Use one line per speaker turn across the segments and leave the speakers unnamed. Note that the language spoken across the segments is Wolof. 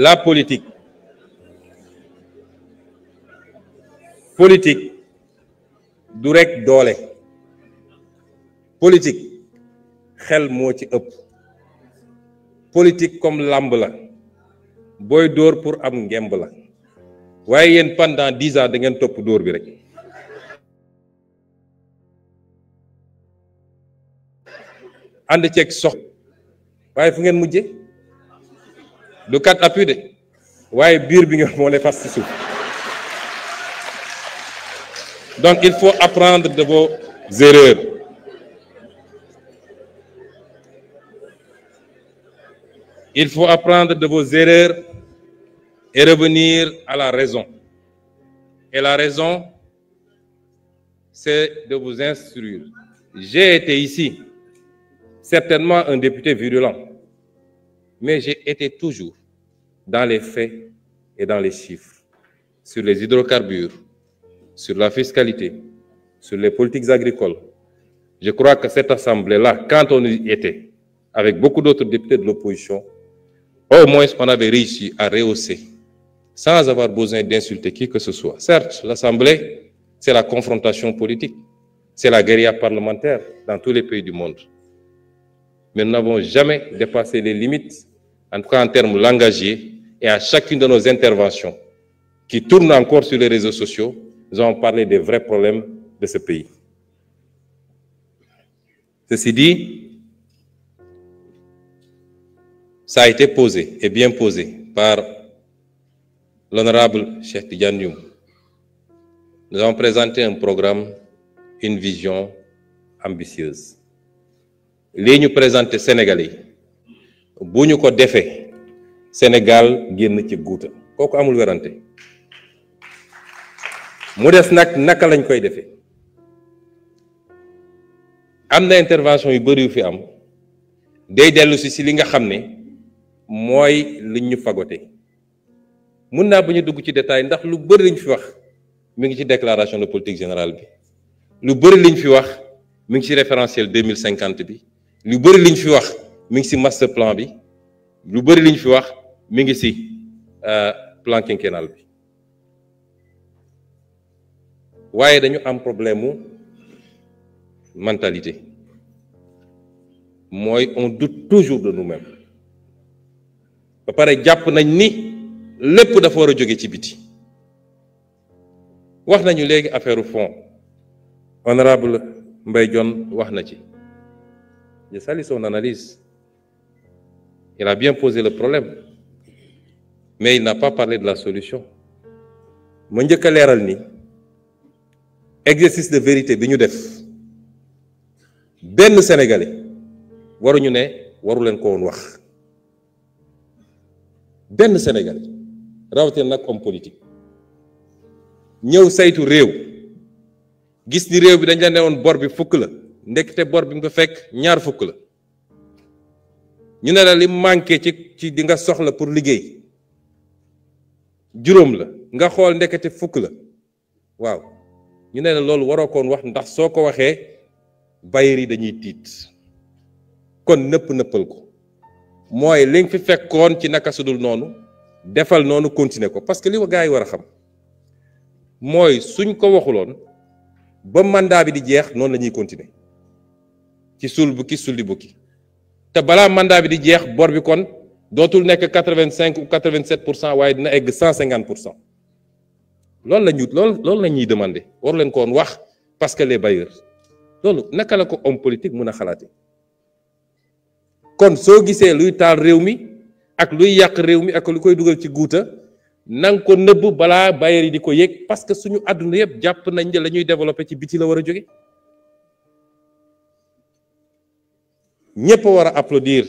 la politique du rek doole, politique xel moo ci ëpp, politique comme làmb la booy dóor pour am ngemb la, waaye yéen pendant 10 ans da ngeen topp dóor bi rek. ànd ceeg waaye fu ngeen mujje du kat appui de waaye biir bi nga moo lay fas ci suuf. Donc il faut apprendre de vos erreurs. Il faut apprendre de vos erreurs et revenir à la raison. Et la raison, c'est de vous instruire. J'ai été ici, certainement un député virulent, mais j'ai été toujours dans les faits et dans les chiffres, sur les hydrocarbures, sur la fiscalité, sur les politiques agricoles. Je crois que cette assemblée-là, quand on y était, avec beaucoup d'autres députés de l'opposition, au moins on avait réussi à rehausser, sans avoir besoin d'insulter qui que ce soit. Certes, l'Assemblée, c'est la confrontation politique, c'est la guérilla parlementaire dans tous les pays du monde. Mais nous n'avons jamais dépassé les limites, en tout cas en termes langagiers, et à chacune de nos interventions, qui tournent encore sur les réseaux sociaux, nous avons parlé des vrais problèmes de ce pays. Ceci dit, ça a été posé, et bien posé, par l'honorable Cheikh Tidiane Youm. Nous avons présenté un programme, une vision ambitieuse. Li ñu présenté Sénégalais bu ñu ko defee Sénégal génn ci guuta kooku amul werante mu des nag naka lañ koy defee am na intervention yu bëri yu fi am day dellu si li nga xam ne mooy liñ ñu fagote mun naa bu ñu dugg ci détail ndax lu bëri liñ fi wax mi ngi ci déclaration de politique générale bi lu bëri liñ fi wax mi ngi ci référentiel 2050 bi lu bëri liñ fi wax mi ngi ci master plan bi lu bëri liñ fi wax mi ngi ci plan quinquennal bi waaye dañu am problème mu mentalité mooy on doute toujours de nous-mêmes ba pare jàpp nañ ni lépp dafa war a jóge ci biti wax nañu léegi affaire fond honorable Mbaye Dione wax na ci. Je salue son analyse. Il a bien posé le problème. Mais il n'a pas parlé de la solution. Ma njëkk a leeral ni exercice de vérité bi ñu def benn Sénégalais waruñu ne waru leen ko woon wax benn Sénégalais rawatina nag homme politique ñëw saytu réew gis ni réew bi dañ la ne woon bor bi fukk la ndekete bor bi nga fekk ñaar fukk la ñu ne la li manqué ci di nga soxla pour liggéey juróom la nga xool ndekete fukk la waaw ñu ne la loolu waroo koon wax ndax soo ko waxee bailleurs yi dañuy tiit kon nëppal ko mooy li nga fi fekkoon ci naka sudul noonu defal noonu continuer ko parce que li gaa yi war a xam mooy suñ ko waxuloon ba mandat bi di jeex noonu la ñuy continuer ci suul bukki sulli bukki te balaa mandat bi di jeex bor bi kon dootul nekk 85 ou 87% waaye dina egg 150%. loolu la ñuy demander waru leen ko woon wax parce que les bailleurs loolu naka la ko homme politique mën a xalaate kon soo gisee luy taal réew mi ak luy yàq réew mi ak lu koy dugal ci guuta nanga ko nëbb balaa bailleurs yi di ko yëg parce que suñu àdduna yëpp jàpp nañ ne la ñuy développer ci biti la war a jóge ñëpp a war a applaudir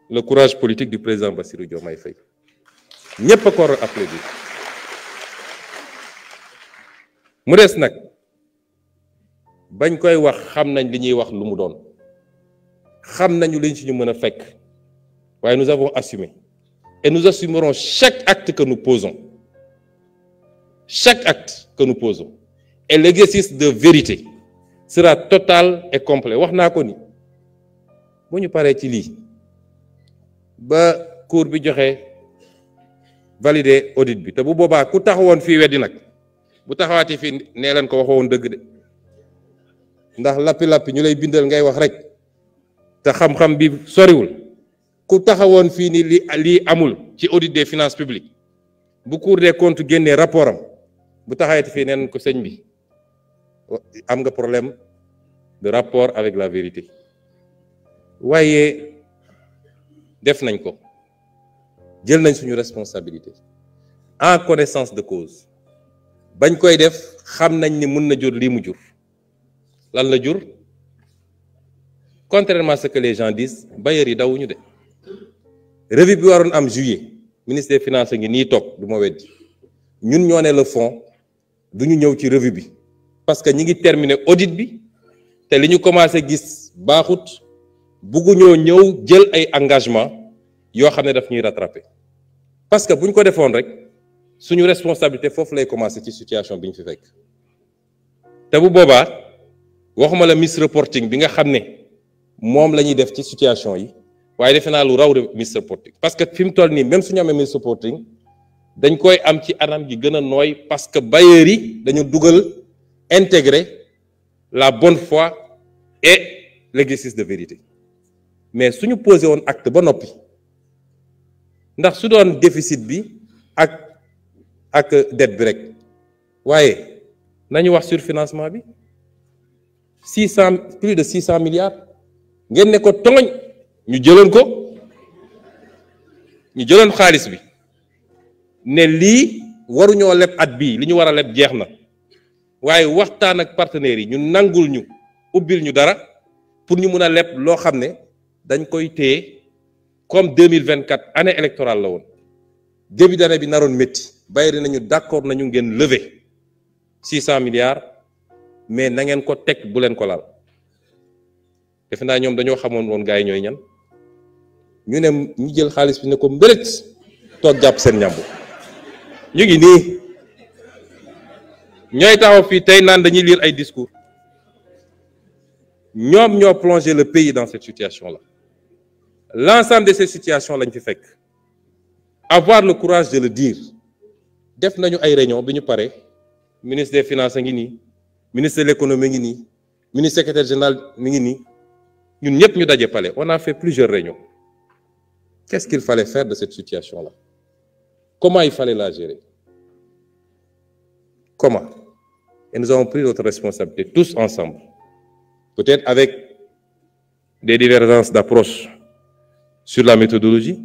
le courage politique du président Bassirou Diomaye Faye ñëpp a ko war a applaudir mu des nag bañ koy wax xam nañ li ñuy wax lu mu doon xam nañu liñ ci ñu mën a fekk waaye nous avons assumé et nous assumerons chaque acte que nous posons chaque acte que nous posons et l'exercice de vérité sera total et complet wax naa ko ni bu ñu paree ci lii ba cour bi joxe valider audit bi te bu boobaa ku taxawoon fii weddi nag bu taxawaatee fii nee leen ko waxoon dëgg de ndax lappi-lappi ñu lay bindal ngay wax rek te xam-xam bi soriwul ku taxawoon fii ni lii amul ci audit des finances publiques bu Cour des comptes génnee rapport am bu taxawati fii neen ko sëñ bi am nga problème de rapport avec la vérité waaye def nañ ko jël nañ suñu responsabilité en connaissance de cause bañ koy def xam nañ ni mën na jur lii mu jur lan la jur contrairement à ce que les gens disent bailleurs yi dawuñu de revue bi waroon am juillet ministre des finances ngi nii toog du ma weddi ñun ñoo ne le fond du ñu ñëw ci revue bi parce que ñi ngi terminer audit bi te li ñu commencé gis baaxut bugguñoo ñëw jël ay engagement yoo xam ne daf ñuy rattraper parce que bu ñu ko defoon rek suñu responsabilité foofu lay commencer ci situation bi ñu fi fekk te bu boobaa waxuma la misreporting bi nga xam ne moom la ñuy def ci situation yi waaye defe naa lu raw de misreporting parce que fi mu toll nii même suñu amee misreporting dañ koy am ci anam gi gën a nooy parce que bailleurs yi dañu dugal intégrer la bonne foi et l'exercice de vérité mais suñu posé woon acte ba noppi ndax su doon déficit bi ak dette bi rek waaye nañu wax surfinancement bi plus de 600 milliards ngeen ne ko tooñ ñu jëloon xaalis bi ne lii waruñoo leb at bii li ñu war a leb jeex na waaye waxtaan ak partenaires yi ñu nangul ñu ubbil ñu dara pour ñu mun a leb loo xam ne dañ koy téye comme 2024 année électorale la woon début d'année bi naroon métti bayri nañu d'accord nañu ngeen lever 600 milliards mais na ngeen ko teg bu leen ko laal defe naa ñoom dañoo xamoon woon gars yi ñooy ñan ñu ne ñu jël xaalis bi ne ko mbërët toog jàpp seen ñàmbu ñu ngi nii ñooy taxaw fii tey naan dañuy lire ay discours ñoom ñoo plongé le pays dans cette situation-là l'ensemble de ces situations lañ fi fekk avoir le courage de le dire def nañu ay réunion bi ñu pare ministre des finances a ngi nii ministre de l'économie ngi nii ministre secrétaire général mi ngi nii ñun ñëpp ñu daje palais on a fait plusieurs réunions qu'est-ce qu'il fallait faire de cette situation-là comment il fallait la gérer comment et nous avons pris notre responsabilité tous ensemble peut-être avec des divergences d'approche sur la méthodologie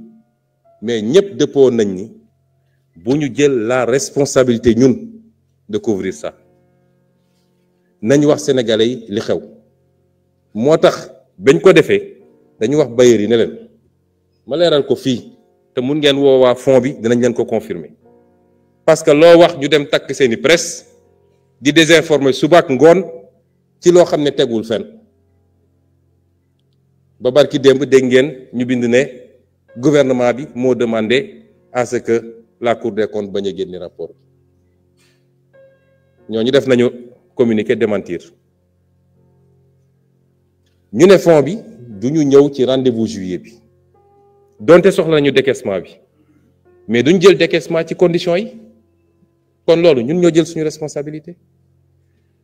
mais ñëpp dëppoo nañ ni bu ñu jël la responsabilité ñun de couvrir ça nañ wax sénégalais yi li xew moo tax bañ ko defee dañu wax bailleurs yi ne leen ma leeral ko fii te mun ngeen woowaa fond bi dinañ leen ko confirmer parce que loo wax ñu dem takk seeni presse di désinformer suba ak ngoon ci loo xam ne tegul fenn ba barki démb dégg ngeen ñu bind ne gouvernement bi moo demandé à ce que la Cour des comptes bañ a génne rapport ñooñu def nañu communiqué démentir ñu ne fond bi du ñu ñëw ci rendez-vous juillet bi donte soxla nañu décaissement bi mais duñ jël décaissement ci conditions yi kon loolu ñun ñoo jël suñu responsabilité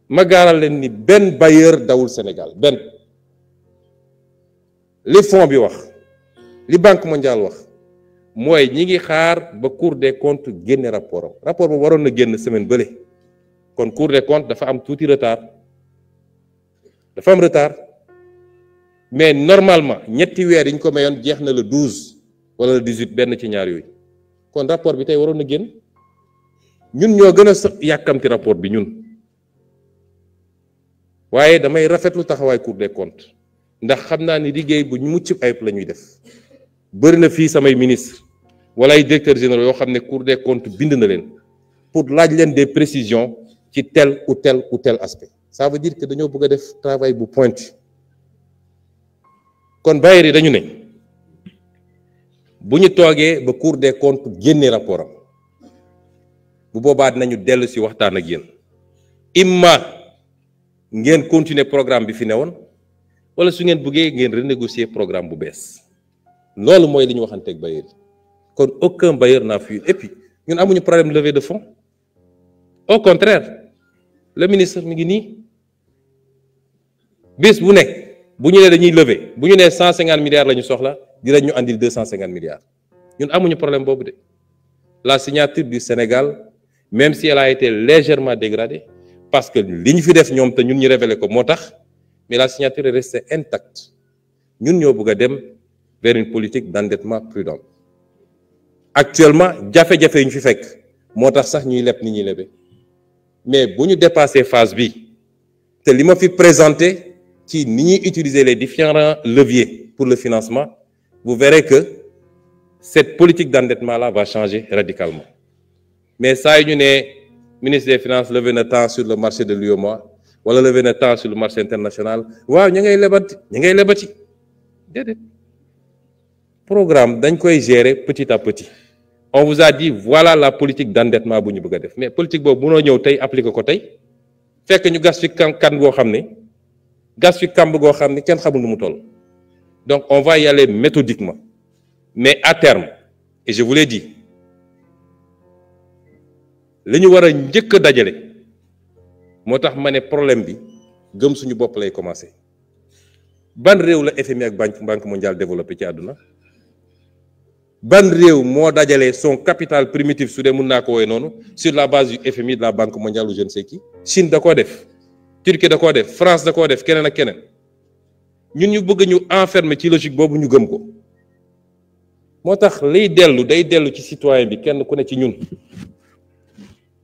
ma gaaral leen ni benn bailleur dawul Sénégal benn li fond bi wax li Banque mondiale wax mooy ñi ngi xaar ba Cour des comptes génne rapport am rapport ba waroon na génn semaine bële kon Cour des comptes dafa am tuuti retard dafa am retard mais normalement ñetti weer yi ñu ko mayoon jeex na le 12 wala le 18 benn ci ñaar yooyu kon rapport bi tey waroon na génn ñun ñoo gën a yàkkamti rapport bi ñun waaye damay rafetlu taxawaay Cour des comptes ndax xam naa ni liggéey bu mucc ayib la ñuy def bëri na fii samay ministre wala ay directeurs généraux yoo xam ne Cour des comptes bind na leen pour laaj leen des précisions ci tel ou tel aspect ça veut dire que dañoo bëgg a def travail bu pointu kon bailleurs yi dañu ne bu ñu toogee ba Cour des comptes génne rapport am bu boobaa dinañu dellu si waxtaan ak yéen imma ngeen continuer programme bi fi newoon wala su ngeen bëggee ngeen renégocier programme bu bees loolu mooy li ñu waxanteeg bailleurs yi kon aucun bailleur n'a fui et puis ñun amuñu problème de levée de fonds. Au contraire, le ministre mi ngi nii bés bu nekk bu ñu nee dañuy lever bu ñu nee 150 milliards la ñu soxla dinañ ñu andil 250 milliards ñun amuñu problème boobu de. La signature du Sénégal, même si elle a été légèrement dégradée, parce que li ñu fi def ñoom te ñun ñu révélé ko moo tax, mais la signature est restée intacte. ñun ñoo bëgg a dem vers une politique d'endettement prudent. Actuellement jafe-jafe yi ñu fi fekk moo tax sax ñuy leb ni ñuy lebe mais bu ñu dépassé phase bi te li ma fi présenté ci ni ñuy utiliser les différents leviers pour le financement, vous verrez que cette politique d'endettement-là va changer radicalement. Mais ça, il y a ministre des Finances levé na temps sur le marché de l'UEMOA, wala levé na temps sur le marché international. Waaw, ñu ngay lebati. Déedéet. Programme dañ koy gérer petit à petit. On vous a dit voilà la politique d'endettement bu ñu bëgg a def. Mais politique boobu mënoo ñëw tey appliquer ko tey fekk ñu gas fi kan boo xam ne gas fi kamb goo xam ne kenn xamul nu mu toll. Donc on va y aller méthodiquement. Mais à terme, et je vous l'ai dit, li ñu war a njëkk a dajale moo tax ma ne problème bi gëm suñu bopp lay commencer. Ban réew la FMI ak Banque mondiale développé ci àdduna? Ban réew moo dajale son capital primitif su dee mën naa ko woowee noonu sur la base du FMI, de la Banque mondiale ou je ne sais qui? Chine da koo def, Turquie da koo def, France da koo def, keneen ak keneen. Ñun ñu bëgg ñu enfermer ci logique boobu ñu gëm ko. moo tax liy dellu day dellu ci citoyen bi kenn ku ne ci ñun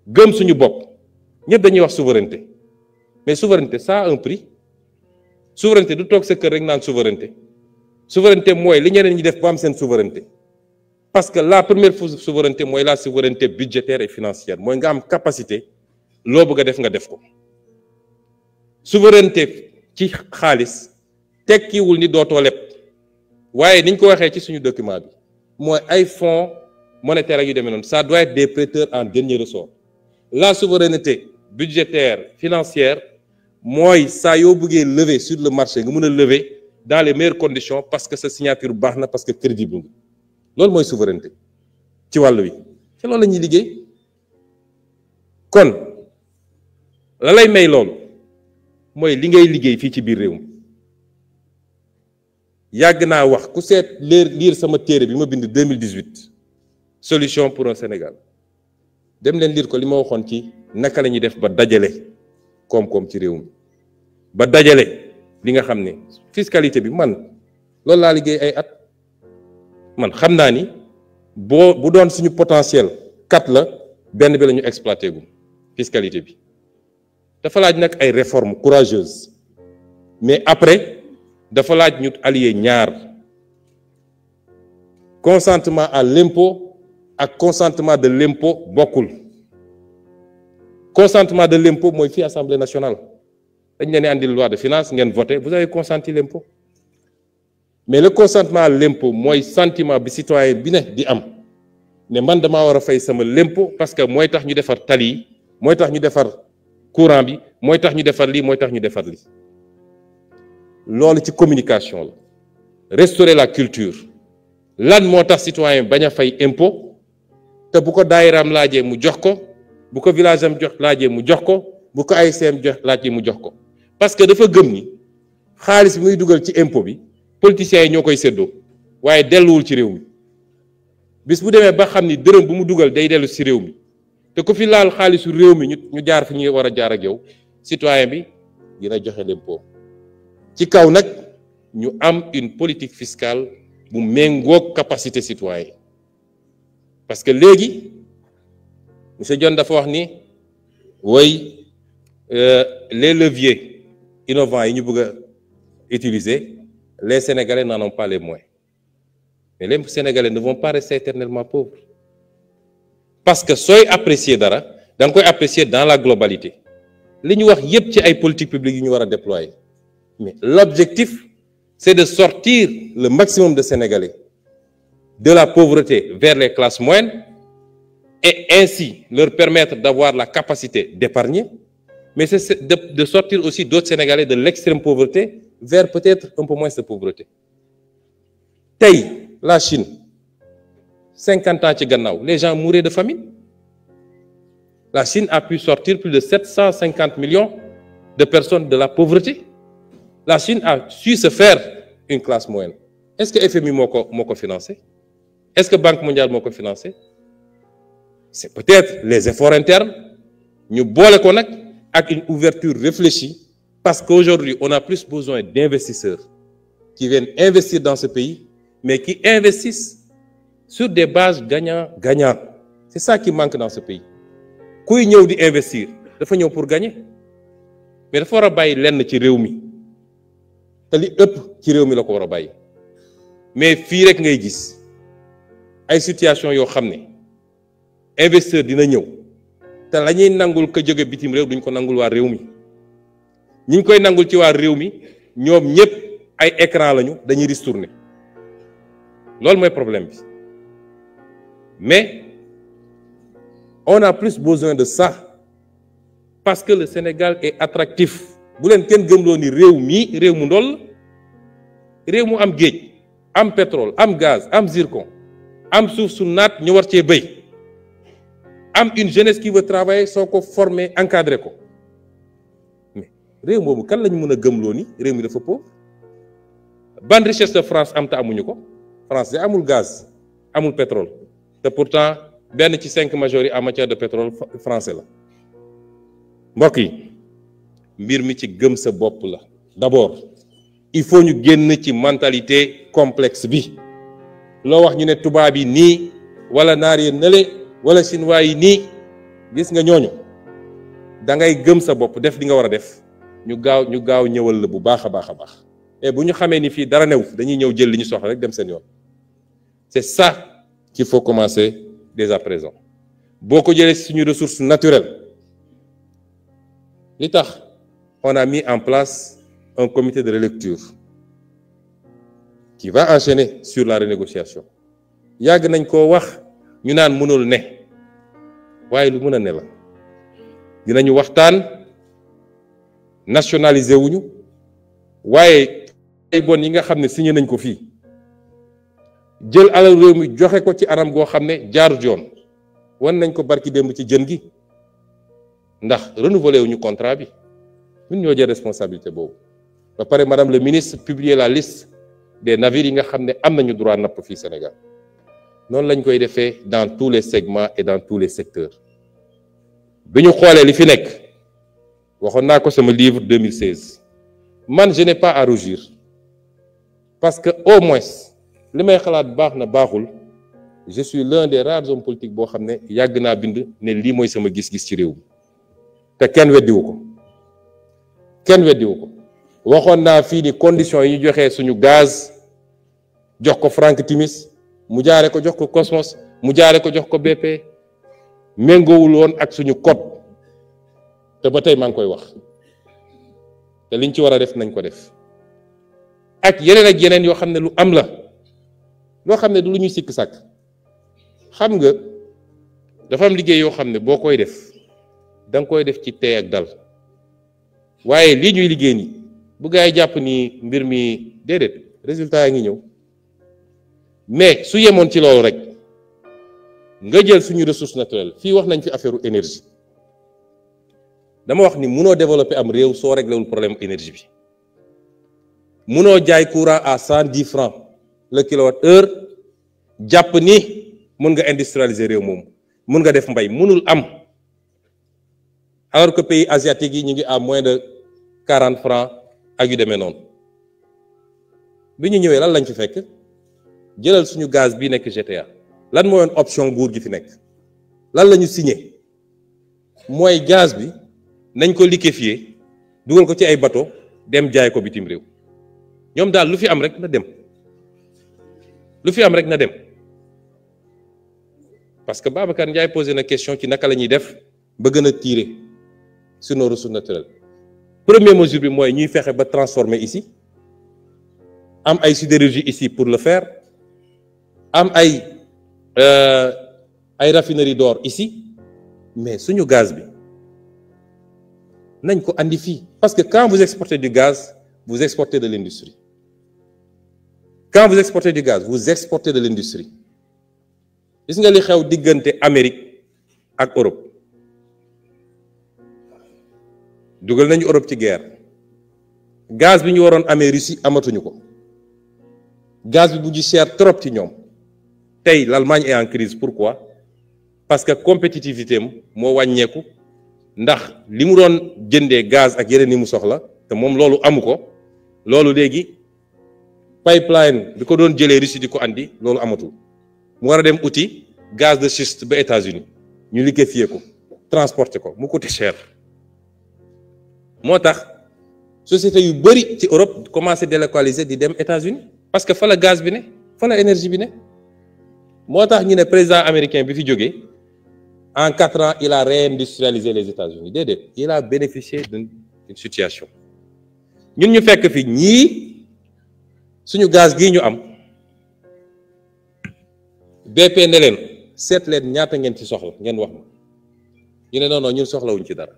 gëm suñu bopp ñëpp dañuy wax souveraineté mais souveraineté ça a un prix. Souveraineté du toog sa kër rek naan souveraineté. Souveraineté mooy li ñeneen ñi def ba am seen souveraineté. Parce que la première souveraineté mooy la souveraineté budgétaire et financière mooy nga am capacité loo bëgg a def nga def ko. Souveraineté ci xaalis tekkiwul ni dootoo leb waaye niñ ko waxee ci suñu document bi mooy ay fonds monétaires ak yu demee noonu ça doit être des prêteurs en dernier ressort. La souveraineté budgétaire financière mooy saa yoo bëggee lever sur le marché nga mën a lever dans les meilleures conditions parce que sa signature baax na parce que crédible nga loolu mooy souveraineté ci wàll wi ci loolu la ñuy liggéey. kon la lay may loolu mooy li ngay liggéey fii ci biir réew mi. yàgg naa wax ku seet lire sama téere bi ma bind 2018 solution pour un Sénégal dem leen lire ko li ma waxoon ci naka la ñuy def ba dajale koom-koom ci réew mi ba dajale li nga xam ne fiscalité bi man loolu laa liggéey ay at man xam naa ni bu doon suñu potentiel 4 la benn bi la ñu exploité gu fiscalité bi dafa laaj nag ay réformes courageuses mais après dafa laaj ñu allier ñaar consentement à l'impôt ak consentement de l'impôt bokkul. Consentement de l'impôt mooy fii Assemblée nationale dañ leen di andil loi de finances ngeen voté vous avez consenti l'impôt mais le consentement à l'impôt mooy sentiment bi citoyen bi ne di am ne man damaa war a fay sama l'impôt parce que mooy tax ñu defar tali yi mooy tax ñu defar courant bi mooy tax ñu defar lii mooy tax ñu defar lii. loolu ci communication la restaurer la culture lan moo tax citoyen bañ a fay impôt te bu ko daayiraam laajee mu jox ko bu ko village am jox laajee mu jox ko bu ko ASM jox laajee mu jox ko parce que dafa gëm ni xaalis bi muy dugal ci impôt bi politiciens yi ñoo koy séddoo waaye delluwul ci réew mi bis bu demee ba xam ni dërëm bu mu dugal day dellu ci réew mi te ku fi laal xaalisu réew mi ñu jaar fi ñu war a jaar ak yow citoyen bi dina joxe l'impôt ci kaw nag ñu am une politique fiscale bu méngoog capacité citoyen parce que léegi monsieur Dione dafa wax ni woy les leviers innovants yi ñu bëgg a utiliser les Sénégalais n'en ont pas les moyens mais les Sénégalais ne vont pas rester éternellement pauvres parce que sooy apprécier dara da nga koy apprécier dans la globalité li ñu wax yépp ci ay politiques publiques yu ñu war a déployer mais l'objectif c'est de sortir le maximum de Sénégalais de la pauvreté vers les classes moyennes et ainsi leur permettre d'avoir la capacité d'épargner, mais c'est de sortir aussi d'autres Sénégalais de l'extrême pauvreté vers peut-être un peu moins de pauvreté. Tey la Chine 50 ans ci gannaaw les gens mouraient de famine La Chine a pu sortir plus de 750 millions de personnes de la pauvreté. La Chine a su se faire une classe moyenne. Est-ce que FMI m'a financé? Est-ce que Banque mondiale m'a financé? C'est peut-être les efforts internes. Nous boole ko nak avec une ouverture réfléchie, parce qu'aujourd'hui, on a plus besoin d'investisseurs qui viennent investir dans ce pays, mais qui investissent sur des bases gagnant-gagnant. C'est ça qui manque dans ce pays. Kuy ñëw di investir dafa ñëw pour gagner, mais dafa war a bàyyi lenn ci réew mi te li ëpp ci réew mi la ko war a bàyyi. Mais fii rek ngay gis ay situation yoo xam ne investisseur dina ñëw te la ñuy nangul ko jóge bitim réew duñ ko nangul waa réew mi. ñi ñu koy nangul ci waa réew mi ñoom ñëpp ay écran lañu, dañuy ristourner. Loolu mooy problème bi. Mais on a plus besoin de ça parce que le Sénégal est attractif. Bu leen kenn gëmloo ni réew mi réew mu ndol, réew mu am géej, am pétrole, am gaz, am zircon, am suuf su naat ñu war cee béy, am une jeunesse qui veut travailler, soo ko former encadrer ko. Mais réew moomu kan lañu mën a gëmloo ni réew mi dafa pauvre? Ban richesse de France am te amuñu ko? France de amul gaz, amul pétrole, te pourtant benn ci 5 majors yi en matière de pétrole français la. Mbokk yi, mbir mi ci gëm sa bopp la. D'abord, il faut ñu génn ci mentalité complexe bi. Loo wax ñu ne tubaab yi nii wala naar yi nële wala chinois yi nii, gis nga ñooñu da ngay gëm sa bopp def li nga war a def ñu gaaw ñëwal la bu baax a baax a baax. Et bu ñu xamee ni fii dara new dañuy ñëw jël li ñu soxla rek dem seen yoon. C'est ça qu'il faut commencer dès à présent. Boo ko jëlee suñu ressources naturelles, li tax on a mis en place un comité de relecture qui va enchaîner sur la renégociation. Yàgg nañ koo wax ñu naan mënul ne waaye lu mën a ne la. Dinañu waxtaan nationaliser wuñu waaye ay bon yi nga xam ne signé nañ ko fii jël alal réew mi joxe ko ci anam goo xam ne jaarut yoon wan nañ ko barki démb ci jën gi ndax renouveler wuñu contrat bi ñun ñoo jël responsabilité boobu. Ba pare madame le ministre publier la liste des navires yi nga xam ne am nañu droit napp fii Sénégal. Noonu lañ koy defee dans tous les segments et dans tous les secteurs. bi ñu xoolee li fi nekk waxoon naa ko sama livre 2016 man je n'ai pas à rougir parce que au moins li may xalaat baax na baaxul je suis l'un des rares hommes politiques boo xam ne yàgg naa bind ne lii mooy sama gis-gis ci réew mi te kenn weddiwu ko waxoon naa fii ni conditions yi ñu joxee suñu gaz jox ko Frank Timis mu jaare ko jox ko Cosmos mu jaare ko jox ko BP méngoowul woon ak suñu code te ba tey maa ngi koy wax te liñ ci war a def nañ ko def ak yeneen yoo xam ne lu am la loo xam ne du lu ñuy sikk sàkk. xam nga dafa am liggéey yoo xam ne boo koy def da nga koy def ci tey ak dal waaye lii ñuy liggéey ni bu gaa yi jàpp ni mbir mi déedéet résultat yaa ngi ñëw mais su yemoon ci loolu rek nga jël suñu ressource naturelle fii wax nañ fi affaire énergie dama wax ni munoo développer am réew soo réglé wul problème énergie bi munoo jaay courant à 110 francs le kilowatt-heure jàpp ni mën nga industrialiser réew moom mën nga def mbay mënul am alors que pays asiatiques yi ñu ngi à moins de 40 francs ak yu demee noonu bi ñu ñëwee lan lañ fi fekk jëlal suñu gaz bii nekk GTA lan mooy option nguur gi fi nekk lan la ñu signé mooy gaz bi nañ ko liquéfier dugal ko ci ay bateau dem jaay ko bitim réew ñoom daal lu fi am rek na dem parce que Babacar Ndiaye posé na question ci naka la ñuy def ba gën a tirer sur nos ressources naturelles. Première mesure bi mooy ñuy fexe ba transformer ici am ay sidérurgie ici pour le faire am ay raffinerie d'or ici mais suñu gaz bi nañ ko andi fii parce que quand vous exportez du gaz vous exportez de l'industrie. Quand vous exportez du gaz vous exportez de l'industrie. Gis nga li xew diggante Amérique ak Europe dugal nañu Europe ci guerre gaz bi ñu waroon amee Russie amatuñu ko gaz bi bu ji cher trop ci ñoom tey l'Allemagne est en crise pourquoi parce que compétitivité am moo wàññeeku ndax li mu doon jëndee gaz ak yeneen yi mu soxla te moom loolu amu ko loolu léegi pipeline bi ko doon jëlee Russie di ko andi loolu amatul mu war a dem uti gaz de schiste ba États-Unis ñu liquéfier ko transporter ko mu coûte cher moo tax société yu bëri ci Europe commencé délocaliser di dem États-Unis parce que fa la gaz bi ne fa la énergie bi ne moo tax ñu ne président américain bi fi jógee en 4 ans il a réindustrialisé les États-Unis déedéet il a bénéficié d'une situation ñun ñu fekk fi ñii suñu gaz gii ñu am BP ne leen seet leen ñaata ngeen ci soxla ngeen wax ma ñu ne non non ñun soxlawuñ ci dara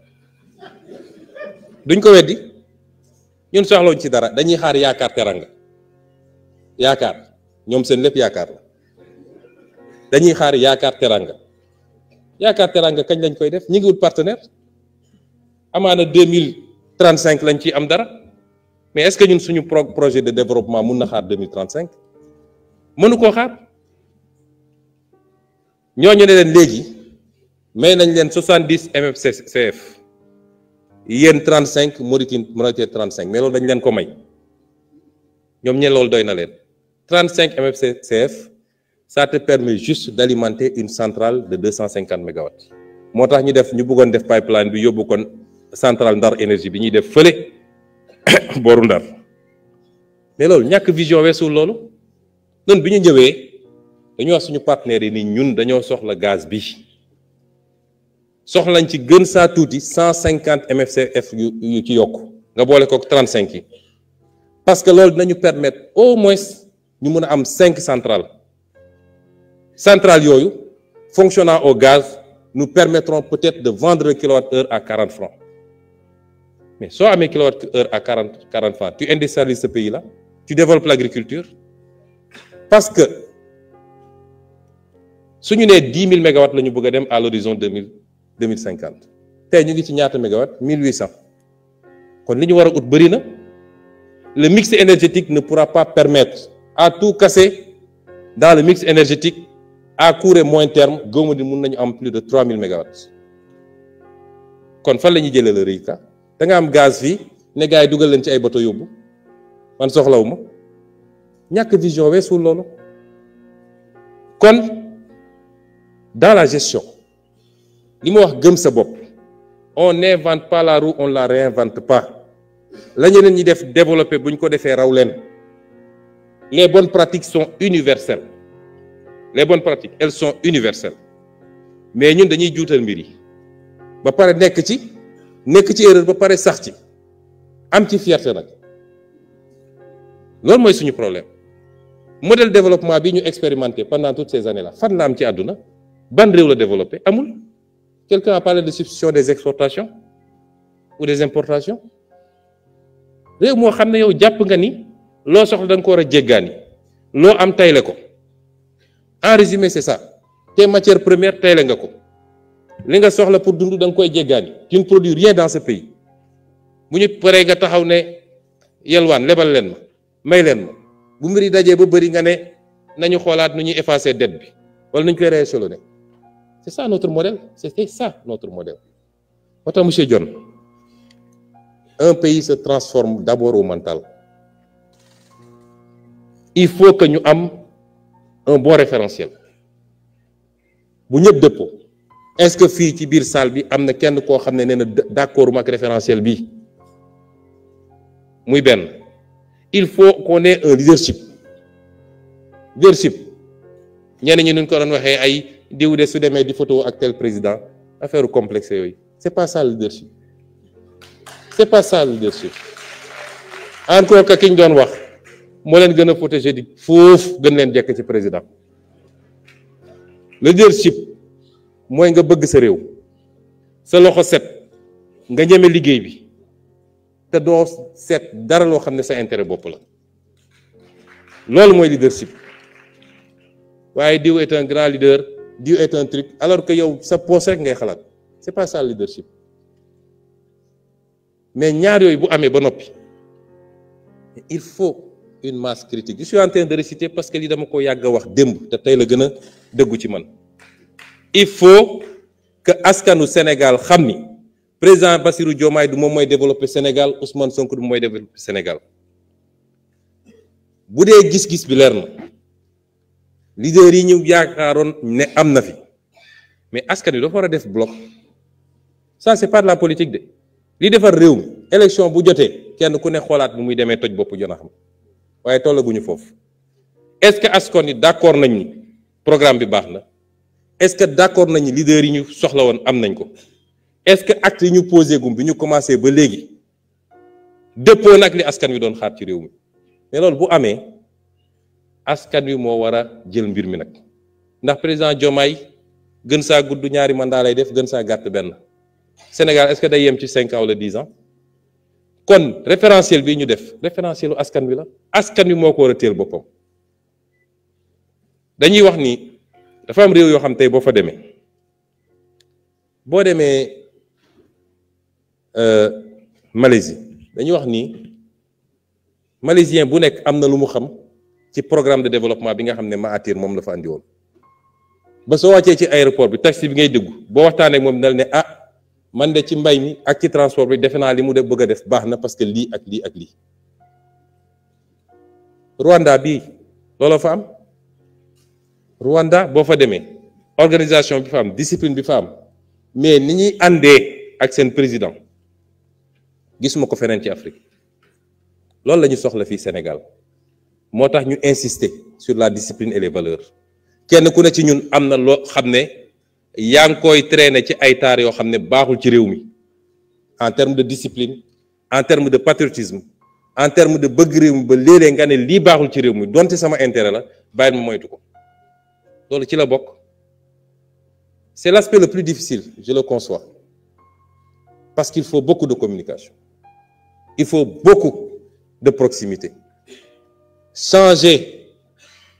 duñ ko weddi ñun soxlawuñ ci dara dañuy xaar yaakaar teranga yaakaar ñoom seen lépp yaakaar la dañuy xaar yaakaar teranga kañ lañ koy def ñi ngi wut partenaire amaana 2035 lañ ciy am dara mais est-ce que ñun suñu projet de développement mun na xaar 2035 mënu koo xaar ñooñu ne leen léegi may nañ leen 70 MFCF yéen 35 Mauritanie 35 mais loolu dañ leen ko may ñoom ñe loolu doy na leen 35 MFCF ça te permet juste d'alimenter une centrale de 250 mégawatts moo tax ñu bëggoon def pipeline bi yóbbu kon centrale Ndar énergie bi ñuy def fële booru Ndar mais loolu ñàkk vision weesul loolu noonu bi ñu ñëwee dañu wax suñu partenaires yi ni ñun dañoo soxla gaz bi soxlañ ci gën saa tuuti 150 MFCF yu ci yokk nga boole ko 35 yi parce que loolu dinañu permettre au moins ñu mën a am 5 centrales yooyu fonctionnant au gaz nous permettront peut-être de vendre le kilowattheure à 40 francs mais soo amee kilowattheure à 40 francs tu industrialises ce pays-là tu développes l'agriculture parce que suñu nee 10 000 mégawatts la ñu bëgg a dem à l'horizon 2050 tey ñu ngi ci ñaata mégawatts 1800 kon li ñu war a ut bëri na le mix énergétique ne pourra pas permettre à tout casser dans le mix énergétique à court et moyen terme gëwma di mun nañu am plus de 3000 mégawatts kon fan la ñuy jëlee le résultat da nga am gaz fii ne gars yi dugal leen ci ay bateau yóbbu man soxlawuma ñàkk vision weesul loolu kon dans la gestion li ma wax gëm sa bopp on n'invente pas la roue on la réinvente pas la ñeneen ñi def développer bu ñu ko defee raw leen les bonnes pratiques sont universelles les bonnes pratiques elles sont universelles mais ñun dañuy juutal mbir yi ba pare nekk ci erreur ba pare sax ci am ci fierté nag loolu mooy suñu problème modèle développement bi ñu expérimenté pendant toutes ces années là fan la am ci àdduna ban réew la développé amul quelqu'un a parlé de substitution des exportations ou des importations réew moo xam ne yow jàpp nga ni loo soxla da nga ko war a jéggaani loo am tayle ko en résumé c'est ça tes matières premières tayle nga ko li nga soxla pour dund da nga koy jéggaani tu ne produis rien dans ce pays bu ñu paree nga taxaw ne yelwaan lebal leen ma may leen ma bu mbir yi dajee ba bëri nga ne nañu xoolaat nu ñuy effacer dette bi wala nu ñu koy rééchelonner c'est ça notre modèle c'était ça notre modèle moo tax monsieur Dione un pays se transforme d'abord au mental il faut que ñu am un bon référentiel bu ñëpp dëppoo est-ce que fii ci biir salle bi am na kenn koo xam ne nee na d'accord ak référentiel bi muy benn il faut qu'on ait un leadership ñenn ñi ñu ko doon waxee ay diw de su demee di photo ak tel président affaire complexe yooyu c'est pas ça le leadership encore que ki ñu doon wax moo leen gën a protéger di foofu gën leen jekk ci président le leadership mooy nga bëgg sa réew sa loxo set nga ñeme liggéey bi te doo seet dara loo xam ne sa intérêt bopp la loolu mooy leadership waaye diw est un grand leader diw est un truc alors que yow sa poche rek ngay xalaat c'est pas ça le leadership mais ñaar yooyu bu amee ba noppi il faut une masse critique. Je suis en train de réciter parce que li dama ko yàgg a wax démb te tey la gën a dëggu ci man. Il faut que askanu Sénégal xam ni président Bassirou Diomaye du moom mooy développer Sénégal, Ousmane Sonko du mooy développer Sénégal. bu dee gis-gis bi leer na leader yi ñu yaakaaroon ne am na fi mais askan wi dafa war a def bloc ça c'est pas de la politique de li defar réew mi élection bu jotee kenn ku ne xoolaat bu muy demee toj bopp jona xam waaye tollaguñu foofu. Est-ce que askan wi d'accord nañ ni programme bi baax na? Est-ce que d'accord nañ ni leader yi ñu soxla woon am nañ ko? Est-ce que acte yi ñu posé gum bi ñu commencé ba léegi dëppoo nag li askan wi doon xaar ci réew mi? mais loolu bu amee askan wi moo war a jël mbir mi nag ndax président Diomaye gën saa gudd ñaari mandat lay def, gën saa gàtt benn. Sénégal est-ce que day yem ci 5 ans wala 10 ans? kon référentiel bi ñu def référentielu askan wi la, askan wi moo ko war a téel boppam. dañuy wax ni dafa am réew yoo xam tey boo fa demee Malaisie dañuy wax ni malaisien bu nekk am na lu mu xam ci programme de développement bi nga xam ne Mahathir moom la fa andi woon ba soo wàccee ci aéroport bi taxi bi ngay dégg boo waxtaanee ak moom dal ne ah man de ci mbay mi ak ci transport bi defe naa li mu def bëgg a def baax na parce que lii ak lii ak lii. Rwanda bii looloo fa am Rwanda boo fa demee organisation bi fa am discipline bi fa am mais ni ñuy àndee ak seen président gisuma ko feneen ci Afrique. loolu la ñu soxla fii Sénégal moo tax ñu insister sur la discipline et les valeurs kenn ku ne ci ñun am na loo xam ne yaa ngi koy traîner ci ay taar yoo xam ne baaxul ci réew mi en termes de discipline, en termes de patriotisme, en termes de bëgg réew mi ba léeg-léeg nga ne lii baaxul ci réew mi donte sama intérêt la bàyyi ma moytu ko loolu ci la bokk. C'est l'aspect le plus difficile, je le conçois, parce qu'il faut beaucoup de communication, il faut beaucoup de proximité. Changer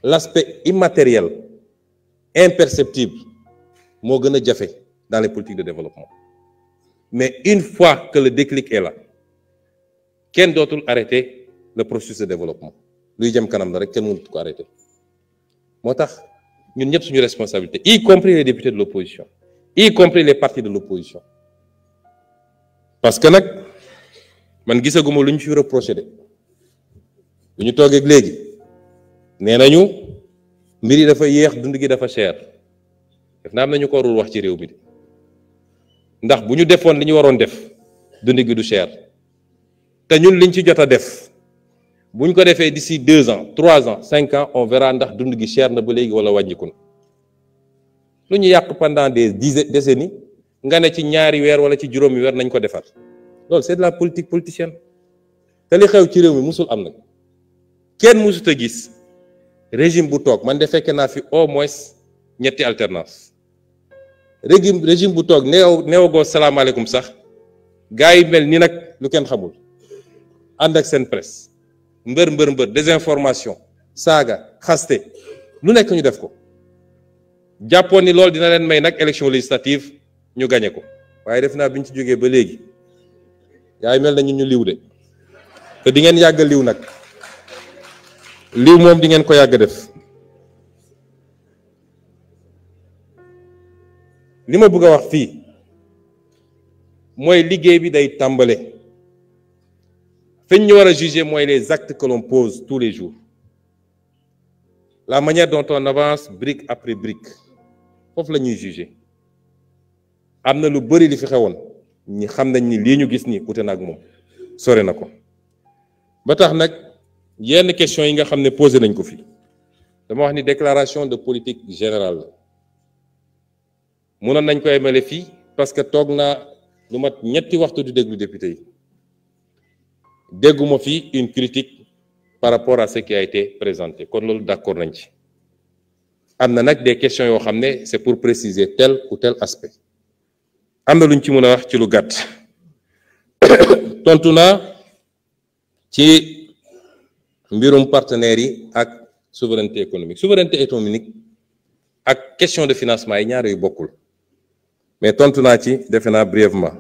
l'aspect immatériel, imperceptible, moo gën a jafe dans les politiques de développement. Mais une fois que le déclic est là, kenn dootul arrêter le processus de développement. luy jëm kanam la rek kenn mënut ko arrêter. moo tax ñun ñëpp suñu responsabilité, y compris les députés de l'opposition, y compris les partis de l'opposition. parce que nag man gisaguma lu ñu fi reproché de bu ñu toogee léegi nee nañu mbir yi dafa yéex, dund gi dafa cher. def naa am nañu ko warul wax ci réew mi de ndax bu ñu defoon li ñu waroon def dund gi du cher te ñun liñ ci jot a def bu ñu ko defee d'ici 2 ans 3 ans 5 ans on verra ndax dund gi cher na ba léegi wala wàññiku na. lu ñu yàq pendant des décennies nga ne ci ñaari weer wala ci juróomi weer nañ ko defar loolu c'est de la politique politicienne te li xew ci réew mi musul am nag kenn musut a gis régime bu toog man de fekke naa fi au moins ñetti alternance régime bu toog neewagoo salaamaaleykum sax gars yi mel ni nag lu kenn xamul ànd ak seen presse mbër désinformation saaga xaste lu nekk ñu def ko jàppoon ni loolu dina leen may nag élection législative ñu gañe ko waaye def naa bi ñu ci jógee ba léegi gars yi mel na ñu liw de te di ngeen yàgg liw nag liw moom di ngeen ko yàgg def. li ma bëgg a wax fii mooy liggéey bi day tàmbale fi ñu war a juger mooy les actes que l'on pose tous les jours, la manière dont on avance brique après brique foofu la ñuy juger. am na lu bari li fi xewoon ñi xam nañ ni lii ñu gis nii ute na ak moom sore na ko ba tax nag yenn question yi nga xam ne posé nañ ko fi dama wax ni déclaration de politique générale la mënoon nañ ko emale fii parce que toog naa lu mat ñetti waxtu di déglu député yi dégguma fii une critique par rapport à ce qui a été présenté kon loolu d'accord nañ ci. am na nag des questions yoo xam ne c'est pour préciser tel ou tel aspect am na lu ñu ci mën a wax ci lu gàtt tontu naa ci mbirum partenaires yi ak souveraineté économique ak question de financement yi ñaar yu bokkul mais tontu naa ci defe naa brièvement